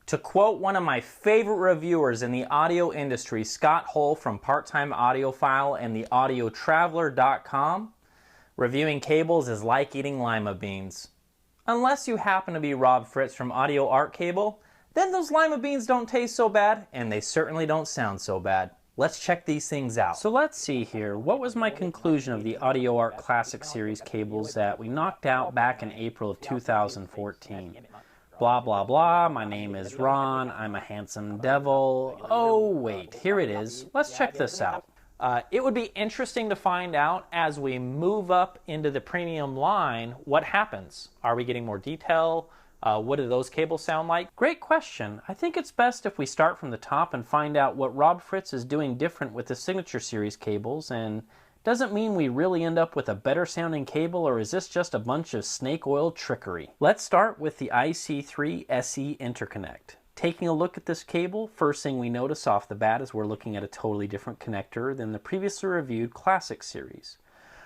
To quote one of my favorite reviewers in the audio industry, Scott Hull from Part-Time Audiophile and the audiotraveler.com, reviewing cables is like eating lima beans. Unless you happen to be Rob Fritz from Audio Art Cable, then those lima beans don't taste so bad, and they certainly don't sound so bad. Let's check these things out. So let's see here. What was my conclusion of the Audio Art Classic Series cables that we knocked out back in April of 2014? Blah, blah, blah. My name is Ron. I'm a handsome devil. Oh, wait. Here it is. Let's check this out. It would be interesting to find out as we move up into the premium line what happens. Are we getting more detail? What do those cables sound like? Great question. I think it's best if we start from the top and find out what Rob Fritz is doing different with the Signature Series cables, and doesn't mean we really end up with a better sounding cable, or is this just a bunch of snake oil trickery? Let's start with the IC3 SE Interconnect. Taking a look at this cable, first thing we notice off the bat is we're looking at a totally different connector than the previously reviewed Classic Series.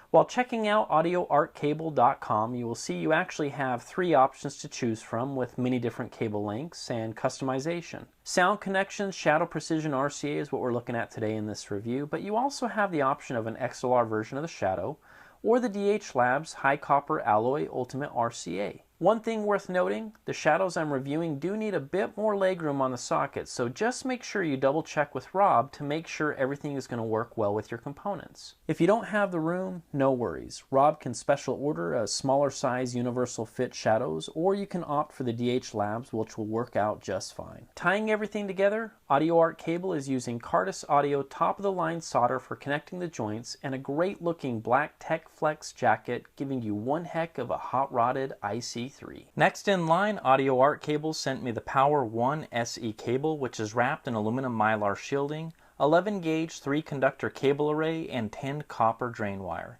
While checking out audioartcable.com, you will see you actually have 3 options to choose from with many different cable lengths and customization. Sound connections, shadow precision RCA is what we're looking at today in this review, but you also have the option of an XLR version of the shadow or the DH Labs High Copper Alloy Ultimate RCA. One thing worth noting, the shadows I'm reviewing do need a bit more legroom on the socket, so just make sure you double check with Rob to make sure everything is going to work well with your components. If you don't have the room, no worries. Rob can special order a smaller size universal fit shadows, or you can opt for the DH Labs, which will work out just fine. Tying everything together, Audio Art Cable is using Cardus Audio top of the line solder for connecting the joints, and a great looking black Tech Flex jacket giving you one heck of a hot rodded IC3. Next in line, Audio Art Cable sent me the Power 1 SE cable, which is wrapped in aluminum mylar shielding, 11 gauge 3 conductor cable array, and 10 copper drain wire.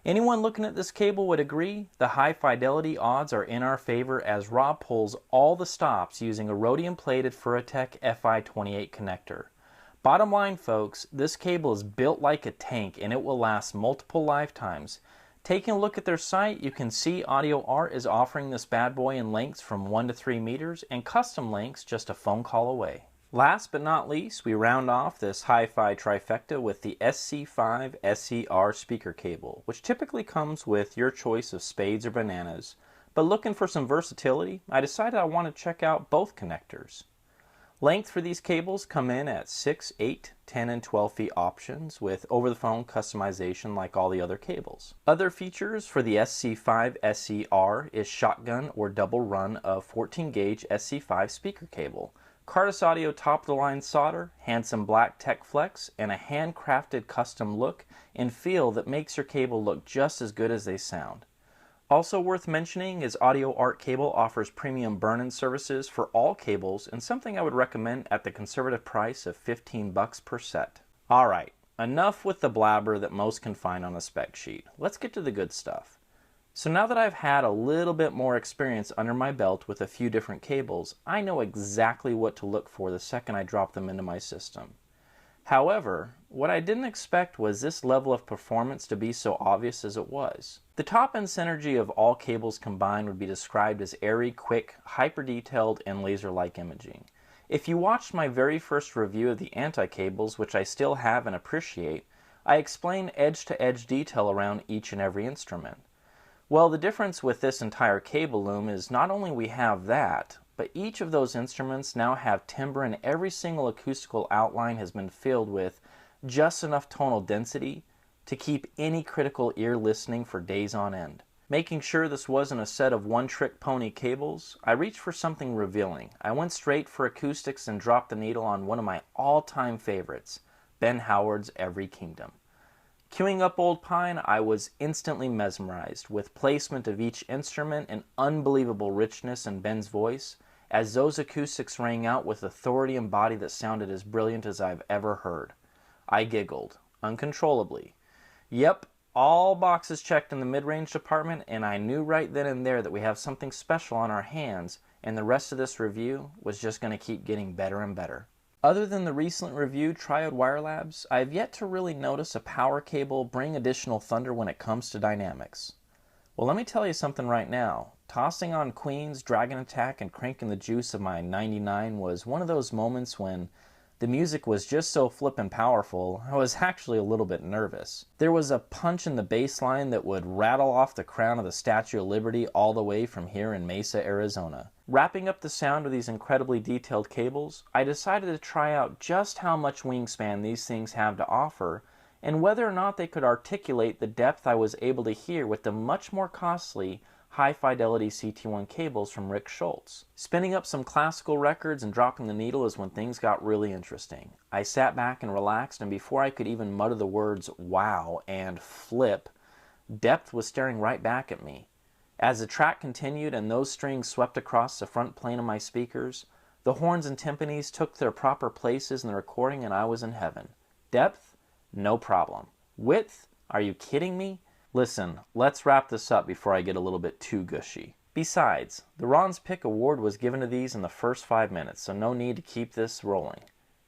Anyone looking at this cable would agree the high fidelity odds are in our favor as Rob pulls all the stops using a rhodium plated Furatech FI28 connector. Bottom line folks, this cable is built like a tank and it will last multiple lifetimes. Taking a look at their site, you can see Audio Art is offering this bad boy in lengths from 1 to 3 meters and custom lengths just a phone call away. Last but not least, we round off this hi-fi trifecta with the SC5 SE Speaker Cable, which typically comes with your choice of spades or bananas. But looking for some versatility, I decided I want to check out both connectors. Length for these cables come in at 6, 8, 10, and 12 feet options with over-the-phone customization like all the other cables. Other features for the SC5 SE is shotgun or double run of 14 gauge SC5 speaker cable, Cardus Audio top-of-the-line solder, handsome black Tech Flex, and a handcrafted custom look and feel that makes your cable look just as good as they sound. Also worth mentioning is Audio Art Cable offers premium burn-in services for all cables and something I would recommend at the conservative price of $15 per set. Alright, enough with the blabber that most can find on a spec sheet. Let's get to the good stuff. So now that I've had a little bit more experience under my belt with a few different cables, I know exactly what to look for the second I drop them into my system. However, what I didn't expect was this level of performance to be so obvious as it was. The top-end synergy of all cables combined would be described as airy, quick, hyper-detailed, and laser-like imaging. If you watched my very first review of the anti-cables, which I still have and appreciate, I explain edge-to-edge detail around each and every instrument. Well, the difference with this entire cable loom is not only we have that, but each of those instruments now have timbre and every single acoustical outline has been filled with just enough tonal density to keep any critical ear listening for days on end. Making sure this wasn't a set of one-trick pony cables, I reached for something revealing. I went straight for acoustics and dropped the needle on one of my all-time favorites, Ben Howard's Every Kingdom. Queuing up Old Pine, I was instantly mesmerized with placement of each instrument and unbelievable richness in Ben's voice as those acoustics rang out with authority and body that sounded as brilliant as I've ever heard. I giggled, uncontrollably. Yep, all boxes checked in the mid-range department, and I knew right then and there that we have something special on our hands, and the rest of this review was just going to keep getting better and better. Other than the recently reviewed Triode Wire Labs, I have yet to really notice a power cable bring additional thunder when it comes to dynamics. Well, let me tell you something right now. Tossing on Queen's Dragon Attack and cranking the juice of my 99 was one of those moments when the music was just so flippin' powerful, I was actually a little bit nervous. There was a punch in the bass line that would rattle off the crown of the Statue of Liberty all the way from here in Mesa, Arizona. Wrapping up the sound of these incredibly detailed cables, I decided to try out just how much wingspan these things have to offer, and whether or not they could articulate the depth I was able to hear with the much more costly high-fidelity CT1 cables from Rick Schultz. Spinning up some classical records and dropping the needle is when things got really interesting. I sat back and relaxed, and before I could even mutter the words wow and flip, depth was staring right back at me. As the track continued and those strings swept across the front plane of my speakers, the horns and timpanis took their proper places in the recording and I was in heaven. Depth? No problem. Width? Are you kidding me? Listen, let's wrap this up before I get a little bit too gushy. Besides, the Ron's Pick Award was given to these in the first 5 minutes, so no need to keep this rolling.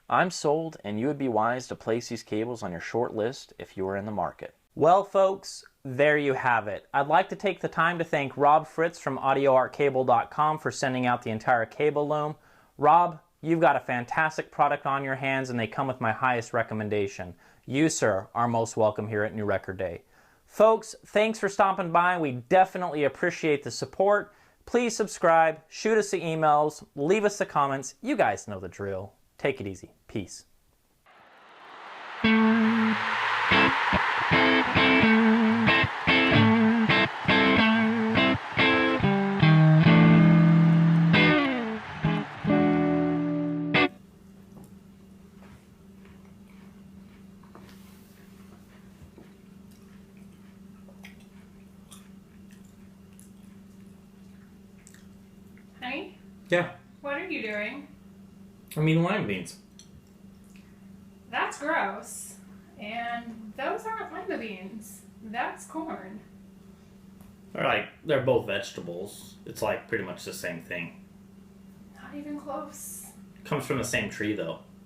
I'm sold, and you would be wise to place these cables on your short list if you were in the market. Well, folks, there you have it. I'd like to take the time to thank Rob Fritz from AudioArtCable.com for sending out the entire cable loom. Rob, you've got a fantastic product on your hands, and they come with my highest recommendation. You, sir, are most welcome here at New Record Day. Folks, thanks for stopping by. We definitely appreciate the support. Please subscribe, shoot us the emails, leave us the comments. You guys know the drill. Take it easy. Peace. Honey? Yeah. What are you doing? I mean lima beans. That's gross. And those aren't lima beans. That's corn. They're both vegetables. It's like pretty much the same thing. Not even close. Comes from the same tree though.